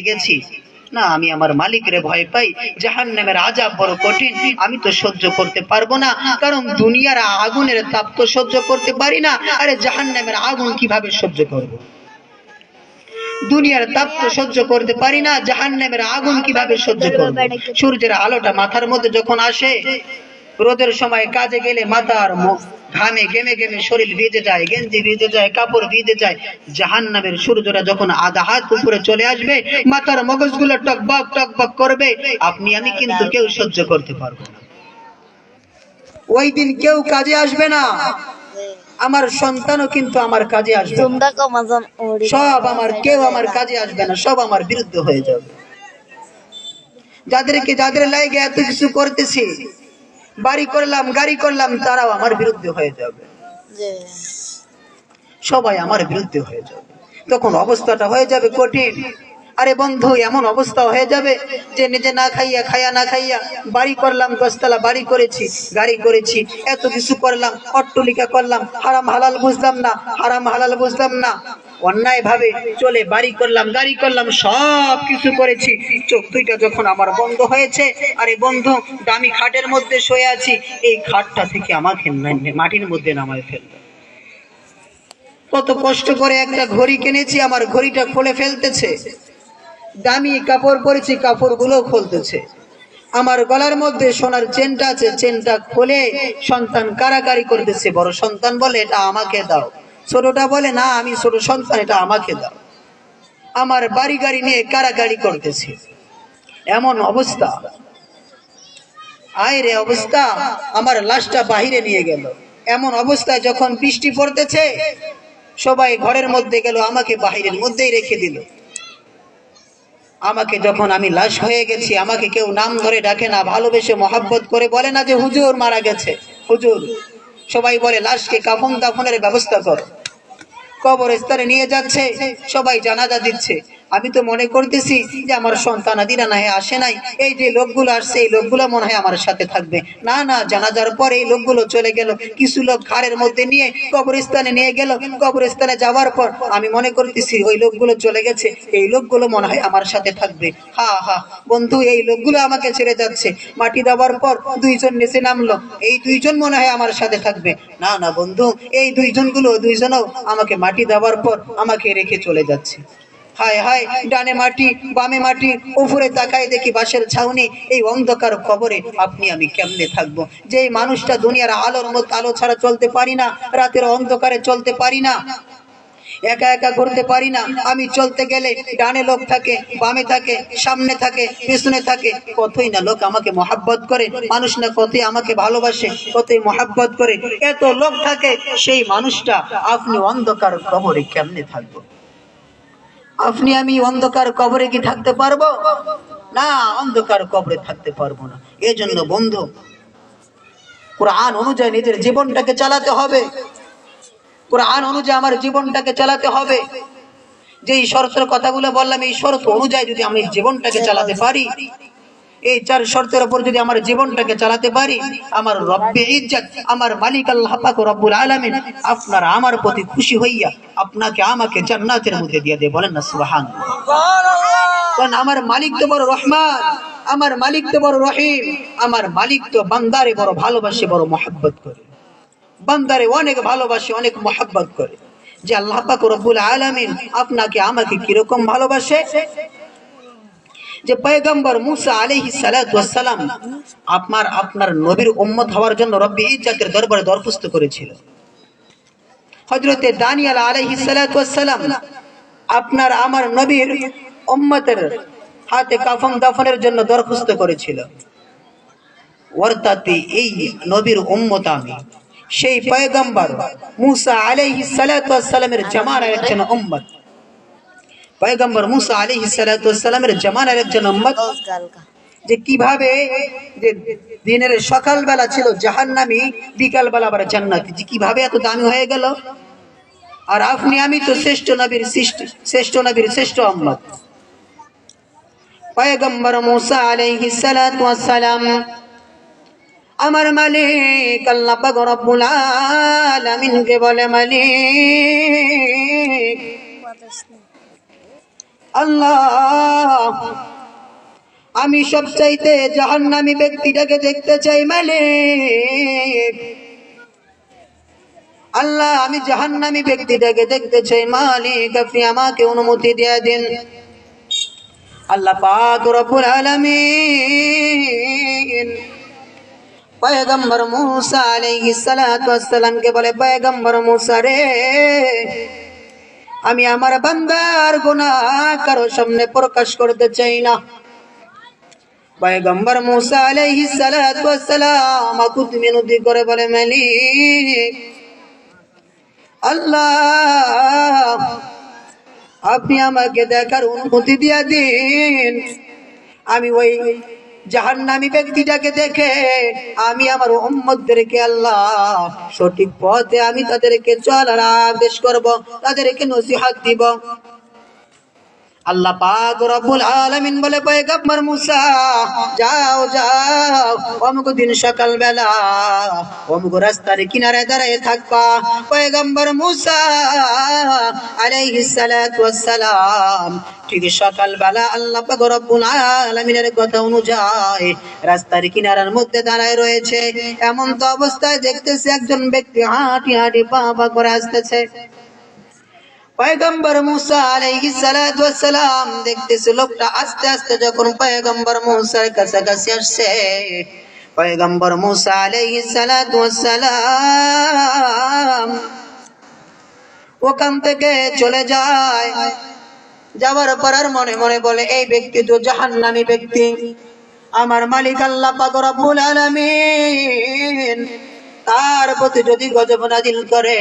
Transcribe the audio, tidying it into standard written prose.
গেছি না, আমি আমার মালিকের ভয় পাই, জাহান্নামের আযাব বড় কঠিন, আমি তো সহ্য করতে পারবো না, কারণ দুনিয়ার আগুনের তাপ তো সহ্য করতে পারি না, আরে জাহান্নামের আগুন কিভাবে সহ্য করব? দুনিয়ার তাপ তো সহ্য করতে পারি না, জাহান্নামের আগুন কিভাবে সহ্য করব? সূর্যের আলোটা মাথার মধ্যে যখন আসে, রোদের সময় কাজে গেলে মাথার ঘামে গেমে গেমে শরীর ভিজে যায়, গেঞ্জি ভিজে যায়, কাপড় ভিজে যায়। জাহান্নামের সূর্যটা যখন আধা হাত উপরে চলে আসবে, মাথার মগজগুলো টকবক টকবক করবে, আপনি আমি কিন্তু কেউ সহ্য করতে পারবো না। ওই দিন কেউ কাজে আসবে না, আমার সন্তানও কিন্তু আমার কাজে আসবে না, সব আমার, কেউ আমার কাজে আসবে না, সব আমার বিরুদ্ধে হয়ে যাবে। যাদের লাগে এত কিছু করতেছি, বাড়ি করলাম, গাড়ি করলাম, তারাও আমার বিরুদ্ধে হয়ে যাবে, সবাই আমার বিরুদ্ধে হয়ে যাবে। তখন অবস্থাটা হয়ে যাবে কঠিন। আরে বন্ধু, এমন অবস্থা হয়ে যাবে যে নিজে না খাইয়া, খাইয়া না খাইয়া, বাড়ি করলাম, 10 তলা বাড়ি করেছি, গাড়ি করেছি, এত কিছু করলাম, অট্টলিকা করলাম, হারাম হালাল বুঝলাম না, হারাম হালাল বুঝলাম না, অন্যায় ভাবে চলে বাড়ি করলাম, গাড়ি করলাম, সব কিছু করেছি, চোখ দুইটা যখন আমার বন্ধ হয়েছে, আরে বন্ধু, দামি খাটের মধ্যে শুয়ে আছি, এই খাটটা থেকে আমাকে মাটির মধ্যে নামায় ফেলবে। কত কষ্ট করে একটা ঘড়ি কিনেছি, আমার ঘড়িটা খুলে ফেলতেছে। দামি কাপড় পরেছি, কাপড়গুলো খুলতেছে। আমার গলার মধ্যে সোনার চেনটা আছে, চেনটা খুলে সন্তান কারাকারি করতেছে। বড় সন্তান বলে, এটা আমাকে দাও। ছোটটা বলে, না আমি ছোট সন্তান, এটা আমাকে দাও। আমার বাড়ি গাড়ি নিয়ে কারাকারি করতেছে। এমন অবস্থা, আয় রে অবস্থা, আমার লাশটা বাহিরে নিয়ে গেল। এমন অবস্থায় যখন বৃষ্টি পড়তেছে, সবাই ঘরের মধ্যে গেল, আমাকে বাহিরের মধ্যেই রেখে দিল। আমাকে যখন আমি লাশ হয়ে গেছি, আমাকে কেউ নাম ধরে ডাকে না, ভালোবেসে মহাব্বত করে বলে না যে হুজুর মারা গেছে, হুজুর। সবাই বলে লাশকে কাফন দাফনের ব্যবস্থা কর। কবরস্থানে নিয়ে যাচ্ছে, সবাই জানাজা দিচ্ছে। আমি তো মনে করতেছি যে আমার সন্তানাদিরা না হয় আসে নাই, এই যে লোকগুলো আসছে, এই লোকগুলো মনে হয় আমার সাথে থাকবে। না না, জানাজার পরে এই লোকগুলো চলে গেল। কিছু লোক ঘাড়ের মধ্যে নিয়ে কবরস্থানে নিয়ে গেল। কবরস্থানে যাওয়ার পর আমি মনে করতেছি ওই লোকগুলো চলে গেছে, এই লোকগুলো মনে হয় আমার সাথে থাকবে। হা হা বন্ধু, এই লোকগুলো আমাকে ছেড়ে যাচ্ছে। মাটি দেওয়ার পর দুইজন নিচে নামলো, এই দুইজন মনে হয় আমার সাথে থাকবে। না না বন্ধু, এই দুইজনও আমাকে মাটি দেওয়ার পর আমাকে রেখে চলে যাচ্ছে। হায় হায়, ডানে মাটি, বামে মাটি, উপরে তাকায় দেখি বাঁশের ছাউনি। এই অন্ধকার কবরে আপনি আমি কেমনে থাকবো? যে মানুষটা দুনিয়ার আলোর মধ্যে, আলো ছাড়া চলতে পারি না, রাতের অন্ধকারে চলতে পারি না, একা একা ঘুরতে পারি না, আমি চলতে গেলে ডানে লোক থাকে, বামে থাকে, সামনে থাকে, পেছনে থাকে, কতই না লোক আমাকে মহাব্বত করে, মানুষ না কতই আমাকে ভালোবাসে, কতই মহাব্বত করে, এত লোক থাকে, সেই মানুষটা আপনি অন্ধকার কবরে কেমনে থাকবো? আপনি আমি অন্ধকার কবরে কি থাকতে পারবো? না, অন্ধকার কবরে থাকতে পারবো না। এজন্য বন্ধু, কোরআন অনুযায়ী নিজের জীবনটাকে চালাতে হবে। কোরআন অনুযায়ী আমার জীবনটাকে চালাতে হবে। যেই শর্তের কথাগুলো বললাম, এই শর্ত অনুযায়ী যদি আমি জীবনটাকে চালাতে পারি, এই 4 শর্তের উপর যদি আমার জীবনটাকে চালাতে পারি, আমার রব্বে ইজ্জত, আমার মালিক আল্লাহ পাক রব্বুল আলামিন আপনার আমার প্রতি খুশি হইয়া আপনাকে আমাকে জান্নাতের মধ্যে দিয়ে দেয়। বলেন না সুবহানাল্লাহ। কারণ আমার মালিক তো বড় রহমান, আমার মালিক তো বড় রহিম, আমার মালিক তো বান্দারে বড় ভালোবাসে, বড় মহব্বত করে, বান্দারে অনেক ভালোবাসে, অনেক মহব্বত করে। যে আল্লাহ পাক রব্বুল আলামিন আপনাকে আমাকে কিরকম ভালোবাসে, যে পয়গম্বর মুসা আলাইহিস সালাতু ওয়াস সালাম আপনার নবীর উম্মত হওয়ার জন্য রব্বি ইজ্জতের দরবারে দরখাস্ত করেছিল। হযরতে দানিয়েল আলাইহিস সালাতু ওয়াস সালাম আপনার আমার নবীর উম্মতের হাতে কাফন দাফনের জন্য দরখাস্ত করেছিল। অর্থাৎ এই নবীর উম্মত আমি, সেই পয়গম্বর মুসা আলাইহিস সালাতু ওয়াস সালামের জামানার একজন উম্মত, পয়গম্বর মুসা আলাইহিস সালাতু ওয়াস সালামের জামানার একজন উম্মত। যে কিভাবে যে দিনের সকাল বেলা ছিল জাহান্নামী, বিকাল বেলা আবার জান্নাতি, যে কিভাবে এত দামি হয়ে গেল। আর আপনি আমি তো শ্রেষ্ঠ নবীর শ্রেষ্ঠ উম্মত। পয়গম্বর মুসা আলাইহিস সালাতু ওয়াস সালাম আমার মালিক আল্লাহ পাক রব্বুল আলামিন কে বলে, মালিক আল্লাহ আমি সবচাইতে জাহান্নামী ব্যক্তিটাকে দেখতে চাই মালিক। আল্লাহ, আমি জাহান্নামী ব্যক্তিটাকে দেখতে চাই মালিক, আপনি আমাকে অনুমতি দিয়ে দিন। আল্লাহ পাক রব্বুল আলামিন পয়গম্বর মূসা আলাইহিস সালাতু ওয়াস সালামকে বলে, পয়গম্বর মূসা রে, আমি আমার বান্দার গুনাহ কারো সামনে প্রকাশ করতে চাই না। পয়গম্বর মূসা আলাইহিস সালাতু ওয়াস সালাম আকুত মিনতি করে বলে, মালিক আল্লাহ, আপনি আমাকে দেখার অনুমতি দিয়ে দিন। আমি ওই জাহান্নামী ব্যক্তিটাকে দেখে আমি আমার উম্মতদেরকে আল্লাহ সঠিক পথে আমি তাদেরকে চলার আদেশ করব, তাদেরকে নসিহত দিব। আল্লাহ পাক রব্বুল আলামিন বলে, পয়গম্বর মূসা যাও যাও, অমুক দিন সকাল বেলা অমুক রাস্তার কিনারে দাঁড়িয়ে থাকবা। পয়গম্বর মূসা আলাইহিস সালাতু ওয়াস সালাম ঠিক সকাল বেলা আল্লাহ পাক রব্বুল আলামিনের কথা অনুযায়ী রাস্তার কিনারার মধ্যে দাঁড়ায় রয়েছে। এমন তো অবস্থায় দেখতেছে একজন ব্যক্তি হাঁটি হাঁটি পা পা করে আসতেছে। পয়গম্বর মূসা আলাইহিস সালাতু ওয়াস সালাম দেখতেছে লোকটা আস্তে আস্তে যখন পয়গম্বর মূসার কাছাকাছি আসছে, পয়গম্বর মূসা আলাইহিস সালাতু ওয়াস সালাম ওখান থেকে চলে যায়। যাওয়ার পর আর মনে মনে বলে, এই ব্যক্তি তো জাহান্নামী ব্যক্তি, আমার মালিক আল্লাহ পাক রব্বুল আলামিন তার প্রতি যদি গজব নাজিল করে